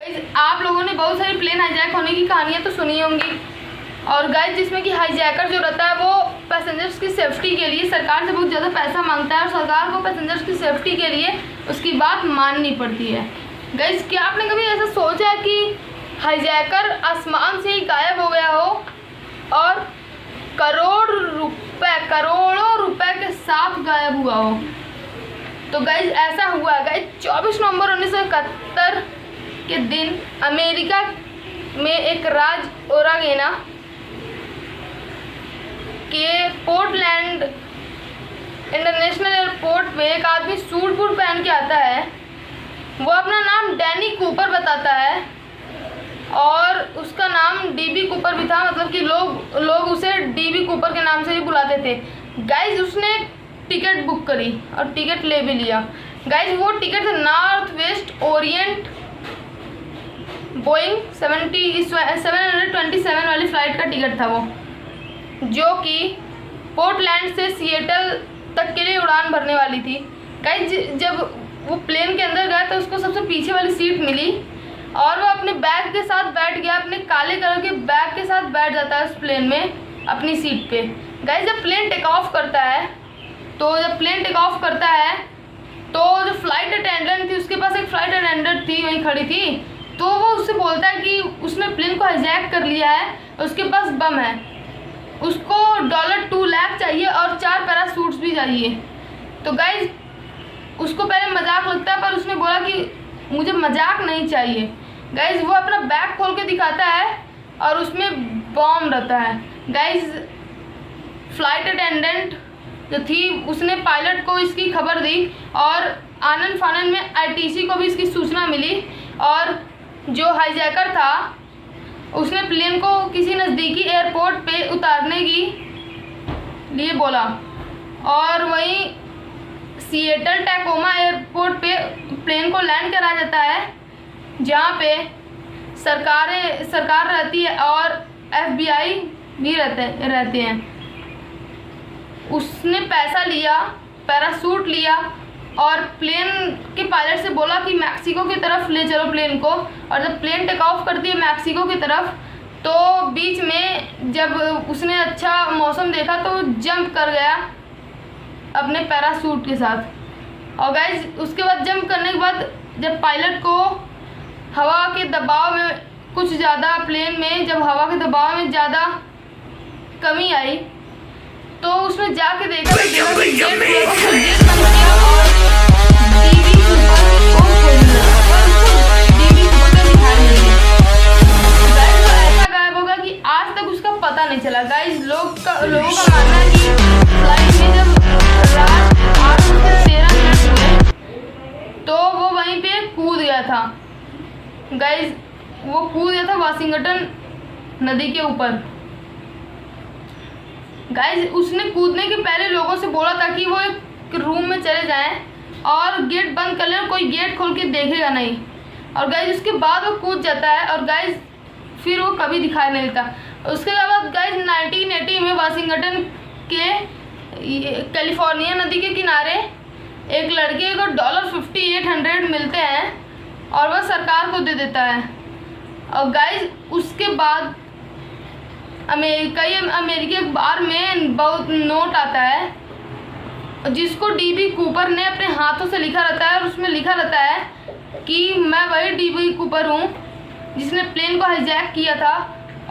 आप लोगों ने बहुत सारी प्लेन हाईजैक होने की कहानियाँ तो सुनी होंगी। और गाइस जिसमें कि हाईजैकर जो रहता है वो पैसेंजर्स की सेफ्टी के लिए सरकार से बहुत ज़्यादा पैसा मांगता है और सरकार को पैसेंजर्स की सेफ्टी के लिए उसकी बात माननी पड़ती है। गाइस क्या आपने कभी ऐसा सोचा है कि हाईजैकर आसमान से ही गायब हो गया हो और करोड़ों रुपए के साथ गायब हुआ हो? तो गाइस ऐसा हुआ है। गाइस 24 नवंबर 1971 के दिन अमेरिका में एक राज्य ओरेगोन के पोर्टलैंड इंटरनेशनल एयरपोर्ट पे एक आदमी सूट बूट पहन के आता है। वो अपना नाम डैनी कूपर बताता है और उसका नाम डीबी कूपर भी था, मतलब कि लोग उसे डीबी कूपर के नाम से भी बुलाते थे। गाइस उसने टिकट बुक करी और टिकट ले भी लिया। गाइस वो टिकट था नॉर्थ वेस्ट ओरिएंट बोइंग 727 वाली फ़्लाइट का टिकट था वो, जो कि पोर्टलैंड से सिएटल तक के लिए उड़ान भरने वाली थी। गाइस जब वो प्लेन के अंदर गया तो उसको सबसे पीछे वाली सीट मिली और वो अपने बैग के साथ बैठ गया। अपने काले कलर के बैग के साथ बैठ जाता है उस प्लेन में अपनी सीट पे। गाइस जब प्लेन टेक ऑफ करता है तो जो फ्लाइट अटेंडेंट थी, उसके पास एक फ़्लाइट अटेंडेंट थी वहीं खड़ी थी, तो वो उससे बोलता है कि उसने प्लेन को हाईजैक कर लिया है, उसके पास बम है, उसको $2 लाख चाहिए और 4 पैरासूट्स भी चाहिए। तो गाइस उसको पहले मजाक लगता है पर उसने बोला कि मुझे मजाक नहीं चाहिए। गाइस वो अपना बैग खोल के दिखाता है और उसमें बम रहता है। गाइस फ्लाइट अटेंडेंट जो थी उसने पायलट को इसकी खबर दी और आनन फानन में आईटीसी को भी इसकी सूचना मिली और जो हाईजैकर था उसने प्लेन को किसी नज़दीकी एयरपोर्ट पे उतारने की लिए बोला और वहीं सिएटल टैकोमा एयरपोर्ट पे प्लेन को लैंड करा जाता है, जहाँ पे सरकार रहती है और FBI भी रहते हैं। उसने पैसा लिया, पैरासूट लिया और प्लेन के पायलट से बोला कि मैक्सिको की तरफ ले चलो प्लेन को। और जब प्लेन टेक ऑफ करती है मैक्सिको की तरफ तो बीच में जब उसने अच्छा मौसम देखा तो जंप कर गया अपने पैरासूट के साथ। और गाइस उसके बाद जंप करने के बाद जब पायलट को हवा के दबाव में कुछ ज़्यादा प्लेन में जब हवा के दबाव में ज़्यादा कमी आई तो उसने जाके देखा तो ऐसा गायब होगा कि आज तक उसका पता नहीं चला। गाइस लोगों का मानना है कि फ्लाइट में जब रात 8:13 हुए तो वो वहीं पे कूद गया था। गाइस वो कूद गया था वाशिंगटन नदी के ऊपर। गाइस उसने कूदने के पहले लोगों से बोला था कि वो एक रूम में चले जाएं और गेट बंद कर लें, कोई गेट खोल के देखेगा नहीं। और गाइस उसके बाद वो कूद जाता है और गाइस फिर वो कभी दिखाई नहीं देता। उसके बाद गाइस 1980 में वाशिंगटन के कैलिफोर्निया नदी के किनारे एक लड़के को $5800 मिलते हैं और वह सरकार को दे देता है। और गाइस उसके बाद अमेरिकी अखबार में बहुत नोट आता है जिसको डीबी कूपर ने अपने हाथों से लिखा रहता है और उसमें लिखा रहता है कि मैं वही डीबी कूपर हूँ जिसने प्लेन को हाईजैक किया था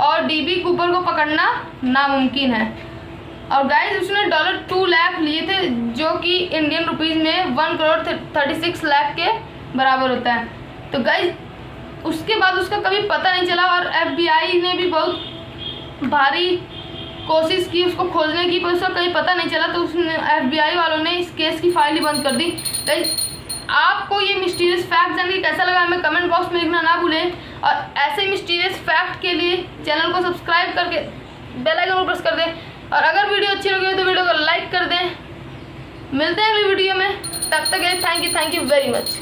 और डीबी कूपर को पकड़ना नामुमकिन है। और गाइस उसने $2 लाख लिए थे जो कि इंडियन रुपीज़ में 1,36 लाख के बराबर होता है। तो गाइस उसके बाद उसका कभी पता नहीं चला और FBI ने भी बहुत भारी कोशिश की उसको खोजने की, पर उसका कहीं पता नहीं चला। तो उसने FBI वालों ने इस केस की फाइल ही बंद कर दी। गाइस आपको ये मिस्टीरियस फैक्ट जान के कैसा लगा हमें कमेंट बॉक्स में लिखना ना भूलें और ऐसे मिस्टीरियस फैक्ट के लिए चैनल को सब्सक्राइब करके बेल आइकन को प्रेस कर दें और अगर वीडियो अच्छी लगी हो तो वीडियो को लाइक कर दें। मिलते हैं अगली वीडियो में, तब तक थैंक यू वेरी मच।